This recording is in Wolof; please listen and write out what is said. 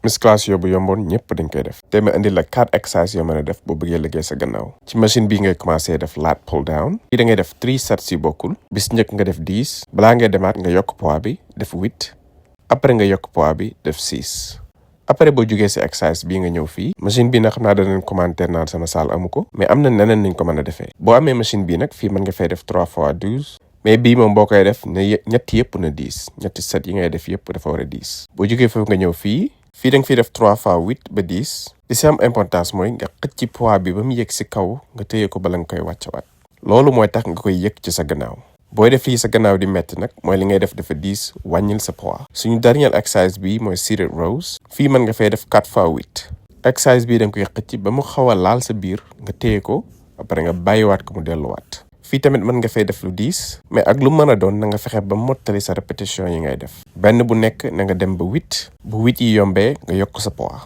musculation bu yomboon ñëpp dañ koy def te ma indi la 4 exercices yoo mën a def boo bëggee liggéey sa gannaaw ci machine bii ngay commencé def lat pull down fii da ngay def 3 sets yu bokkul bis njëkk nga def 10 balaa ngay demaat nga yokk poids bi def 8 après nga yokk poids bi def 6 après boo jógee si exercice bii nga ñëw fii machine bii nag xam naa danañ commentaire naan sama salle amu ko mais am na neneen niñ ko mën a defee boo amee machine bii nag fii mën nga fay def 3 fois 12 mais bii moom boo koy def ne ñetti yëpp na 10 ñetti set yi ngay def yëpp dafa war a 10 boo jógee foofu nga ñëw fii da nga fiy def 3 fois 8 ba 10 li si am importance mooy nga xëcc ci poids bi ba mu yëg si kaw nga téye ko bala nga koy wàccewaat loolu mooy tax nga koy yëg ci sa gannaaw booy def lii sa gannaaw di metti nag mooy li ngay def dafa 10 wàññil sa poids suñu dernier exercice bi mooy seated rows fii mën nga fay def 4 fois 8 exercice bii da nga koy xëcc ba mu xaw a laal sa biir nga téye ko après nga bàyyiwaat ko mu delluwaat fii tamit mën nga fay def lu 10 mais ak lu mën a doon na nga fexe ba mottali sa répétition yi ngay def benn bu nekk na nga dem ba 8 bu 8 yi yombee nga yokk sa poids